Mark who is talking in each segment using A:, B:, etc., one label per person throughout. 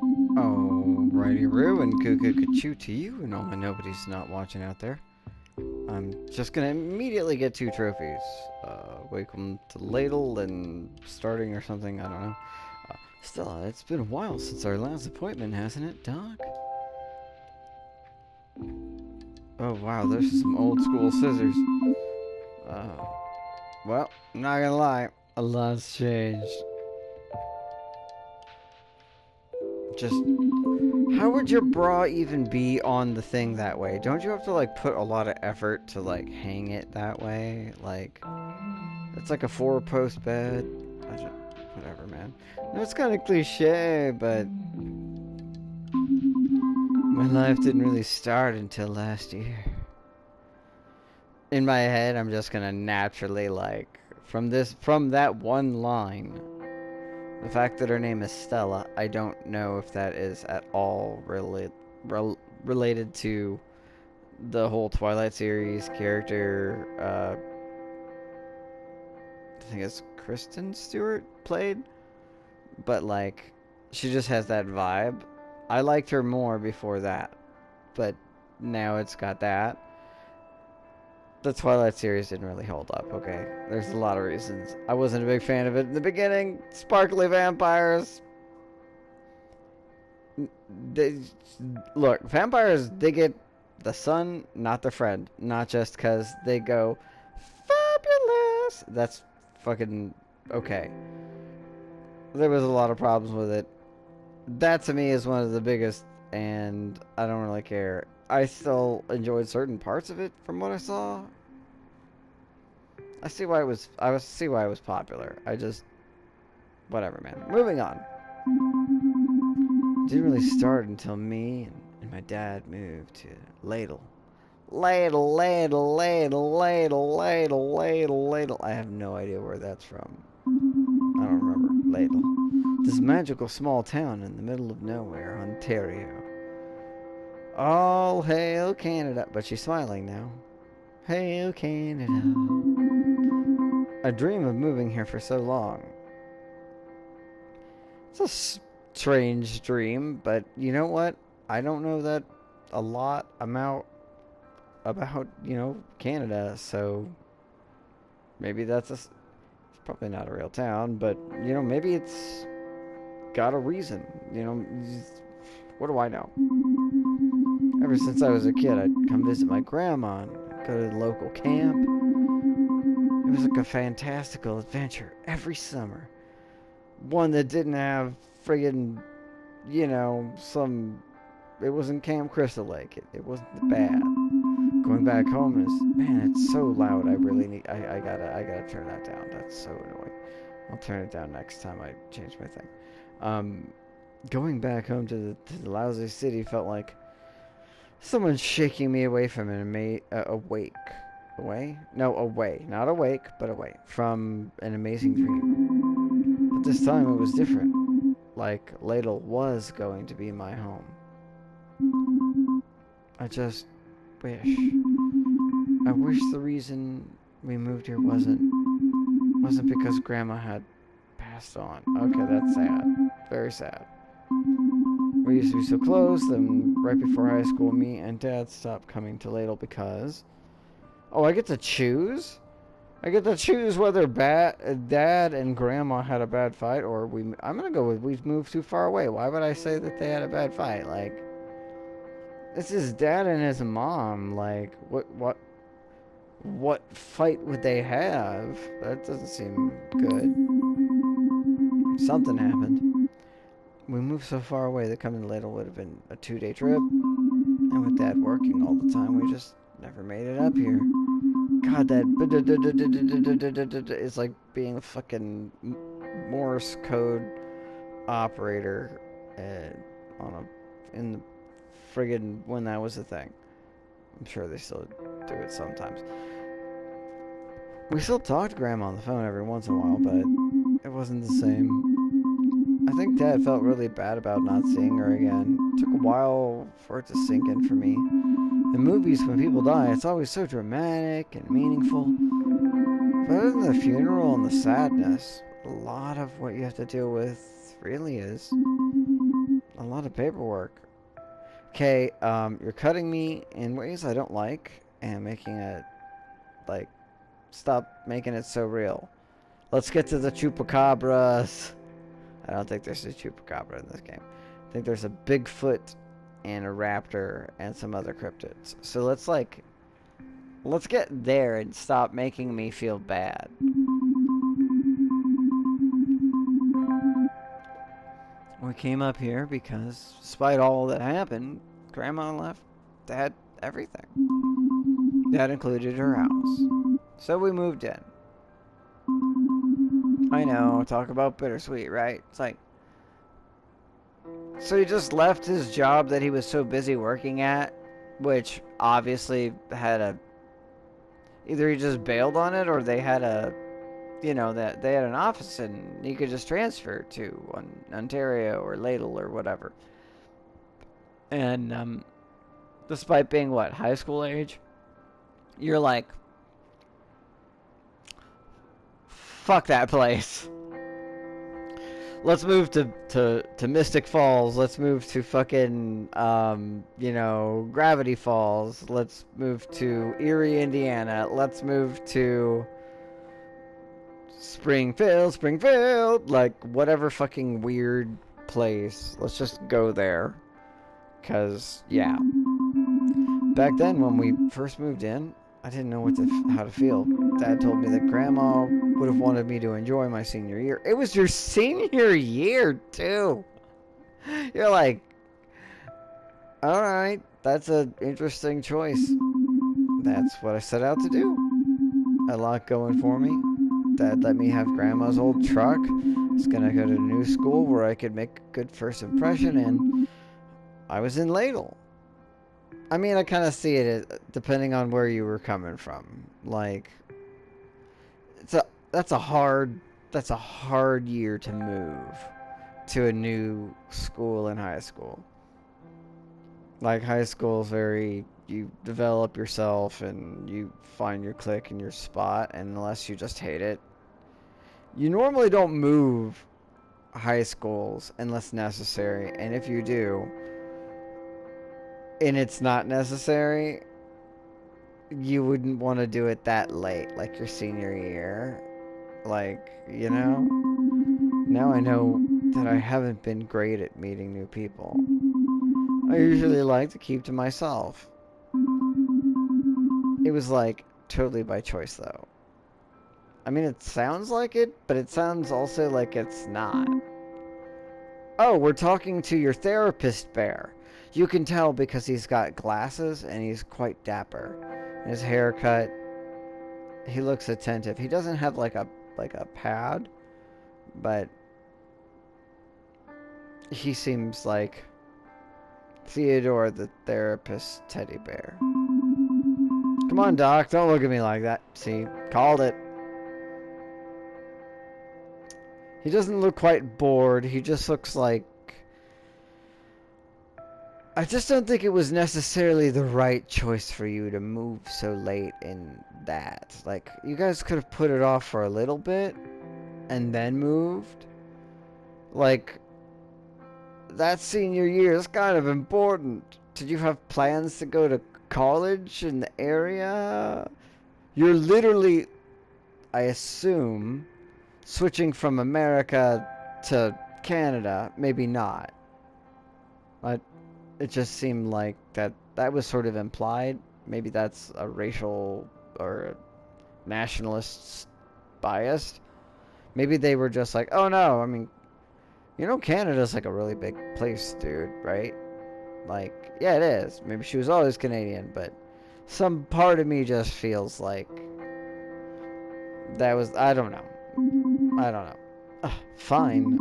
A: Alrighty, Roo, and cuckoo to you, and all my nobody's not watching out there. I'm just gonna immediately get 2 trophies. Welcome to Ladle and starting or something, I don't know. Stella, it's been a while since our last appointment, hasn't it, Doc? Oh wow, there's some old school scissors. Uh, well, not gonna lie, a lot's changed. Just how would your bra even be on the thing that way? Don't you have to like put a lot of effort to like hang it that way? Like it's like a 4-post bed. Whatever, man. No, it's kind of cliche, but my life didn't really start until last year. In my head, I'm just gonna naturally like from that one line. The fact that her name is Stella, I don't know if that is at all related to the whole Twilight series character. I think it's Kristen Stewart played, but like, she just has that vibe. I liked her more before that, but now it's got that. The Twilight series didn't really hold up, okay? There's a lot of reasons. I wasn't a big fan of it in the beginning. Sparkly vampires. They, look, vampires, they get the sun, not the friend. Not just because they go, fabulous. That's fucking okay. There was a lot of problems with it. That to me is one of the biggest, and I don't really care. I still enjoyed certain parts of it from what I saw. I see why it was popular. I just whatever, man. Moving on. It didn't really start until me and my dad moved to Ladle. Ladle, ladle, ladle, ladle, ladle, ladle, ladle. I have no idea where that's from. I don't remember. Ladle. This magical small town in the middle of nowhere, Ontario. All hail Canada. But she's smiling now. Hail Canada. I dream of moving here for so long. It's a strange dream, but you know what? I don't know that a lot about, Canada, so maybe it's probably not a real town, but, maybe it's got a reason, what do I know? Ever since I was a kid, I'd come visit my grandma and go to the local camp. It was like a fantastical adventure every summer. One that didn't have friggin', it wasn't Camp Crystal Lake. It wasn't bad. Going back home man, it's so loud. I gotta turn that down. That's so annoying. I'll turn it down next time I change my thing. Going back home to the lousy city felt like someone shaking me away from away, not awake, but away from an amazing dream. But this time it was different. Like Ladle was going to be my home. I just wish. I wish the reason we moved here wasn't because Grandma had passed on. Okay, that's sad. Very sad. We used to be so close, then right before high school, me and Dad stopped coming to Ladle because... Oh, I get to choose? I get to choose whether Dad and Grandma had a bad fight, or I'm gonna go with we've moved too far away. Why would I say that they had a bad fight? Like, this is Dad and his mom. Like, what fight would they have? That doesn't seem good. Something happened. We moved so far away that coming to Ladle would have been a 2-day trip. And with Dad working all the time, we just never made it up here. God, that is like being a fucking Morse code operator in the friggin' when that was a thing. I'm sure they still do it sometimes. We still talk to Grandma on the phone every once in a while, but it wasn't the same. I think Dad felt really bad about not seeing her again. It took a while for it to sink in for me. In movies, when people die, it's always so dramatic and meaningful. But other than the funeral and the sadness, a lot of what you have to deal with really is, a lot of paperwork. Okay, you're cutting me in ways I don't like and making it, like, stop making it so real. Let's get to the chupacabras. I don't think there's a chupacabra in this game. I think there's a Bigfoot and a raptor and some other cryptids. So let's get there and stop making me feel bad. We came up here because, despite all that happened, Grandma left Dad everything. That included her house. So we moved in. I know, talk about bittersweet, right? It's like, so he just left his job that he was so busy working at, which obviously had a, either he just bailed on it or they had a, you know, that they had an office and he could just transfer to Ontario or Ladle or whatever. And despite being what, high school age, you're like, fuck that place. Let's move to Mystic Falls. Let's move to fucking, you know, Gravity Falls. Let's move to Erie, Indiana. Let's move to Springfield. Like, whatever fucking weird place. Let's just go there. Because, yeah. Back then, when we first moved in, I didn't know how to feel. Dad told me that Grandma would have wanted me to enjoy my senior year. It was your senior year, too. You're like, alright, that's an interesting choice. That's what I set out to do. A lot going for me. Dad let me have Grandma's old truck. I was gonna go to a new school where I could make a good first impression, and I was in Ladle. I mean, I kind of see it depending on where you were coming from. Like, that's a hard year to move to a new school in high school. Like, high school is very, you develop yourself and you find your clique and your spot, and unless you just hate it, you normally don't move high schools unless necessary, and if you do, and it's not necessary, you wouldn't want to do it that late, like your senior year. Like, you know? Now I know that I haven't been great at meeting new people. I usually like to keep to myself. It was like totally by choice though. I mean, it sounds like it, but it sounds also like it's not. Oh, we're talking to your therapist, Bear. You can tell because he's got glasses and he's quite dapper. His haircut, he looks attentive. He doesn't have like a pad, but he seems like Theodore the therapist teddy bear. Come on, Doc, don't look at me like that. See, called it. He doesn't look quite bored. He just looks like, I just don't think it was necessarily the right choice for you to move so late in that. Like, you guys could have put it off for a little bit and then moved. Like, that senior year is kind of important. Did you have plans to go to college in the area? You're literally, I assume, switching from America to Canada. Maybe not. But it just seemed like that was sort of implied. Maybe that's a racial or a nationalist bias. Maybe they were just like, oh no, I mean, you know, Canada's like a really big place, dude, right? Like, yeah, it is. Maybe she was always Canadian, but some part of me just feels like that was, I don't know. Fine.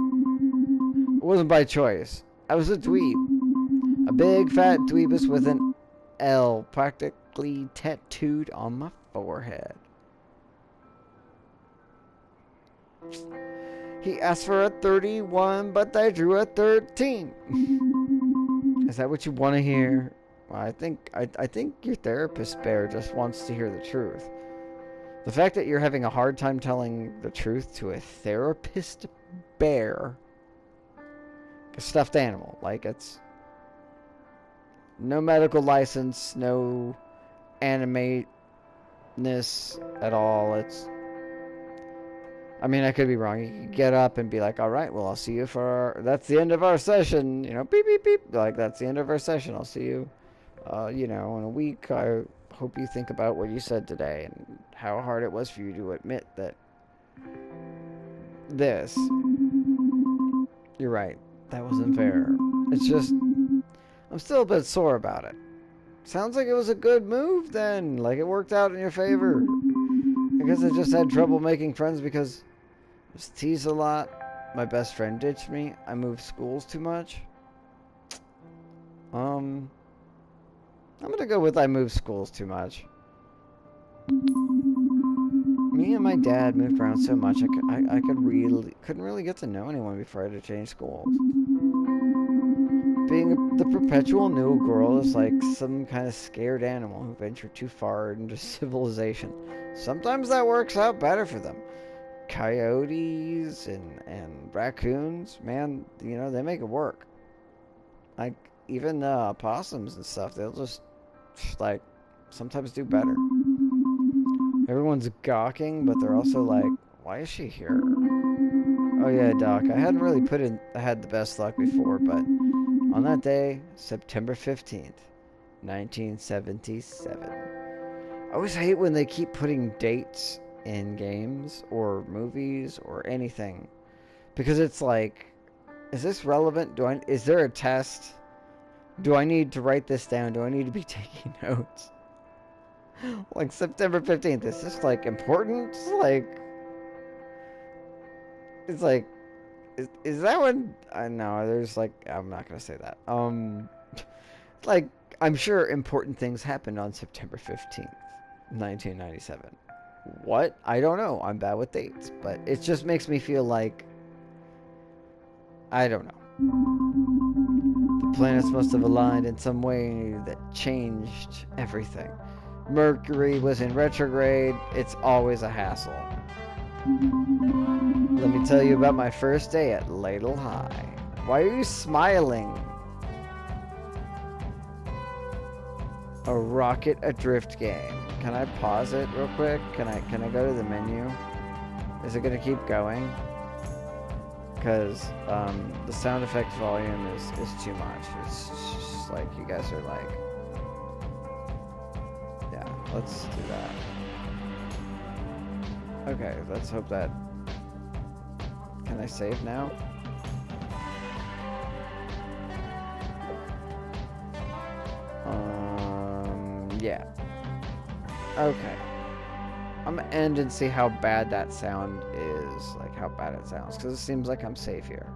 A: It wasn't by choice. I was a dweeb. A big fat dweebus with an L practically tattooed on my forehead. He asked for a 31, but I drew a 13. Is that what you want to hear? Well, I think your therapist, Bear, just wants to hear the truth. The fact that you're having a hard time telling the truth to a therapist, Bear, a stuffed animal. Like, it's no medical license, no animateness at all. It's, I mean, I could be wrong. You could get up and be like, all right, well, I'll see you for that's the end of our session. You know, beep, beep, beep. Like, that's the end of our session. I'll see you, you know, in a week. I hope you think about what you said today and how hard it was for you to admit that this. You're right. That wasn't fair. It's just, I'm still a bit sore about it. Sounds like it was a good move then. Like, it worked out in your favor. I guess I just had trouble making friends because I was teased a lot. My best friend ditched me. I moved schools too much. I'm gonna go with I moved schools too much. Me and my dad moved around so much I couldn't really get to know anyone before I had to change schools. Being the perpetual new girl is like some kind of scared animal who ventured too far into civilization. Sometimes that works out better for them. Coyotes and raccoons, man, you know, they make it work. Like, even possums and stuff, they'll just, like, sometimes do better. Everyone's gawking, but they're also like, why is she here? Oh yeah, Doc, I hadn't really had the best luck before, but on that day, September 15th, 1977. I always hate when they keep putting dates in games or movies or anything. Because it's like, is this relevant? Is there a test? Do I need to write this down? Do I need to be taking notes? Like, September 15th, is this, like, important? It's like, is that when, no, there's, like, I'm not gonna say that. Like, I'm sure important things happened on September 15th, 1997. What? I don't know. I'm bad with dates, but it just makes me feel like, I don't know. The planets must have aligned in some way that changed everything. Mercury was in retrograde. It's always a hassle. Let me tell you about my first day at Ladle High. Why are you smiling? A rocket adrift game. Can I pause it real quick? Can I go to the menu? Is it gonna keep going? Because the sound effect volume is too much. It's just like, you guys are like, yeah, let's do that. Okay, let's hope that, can I save now? Yeah. Okay. I'm gonna end and see how bad that sound is, like how bad it sounds, because it seems like I'm safe here.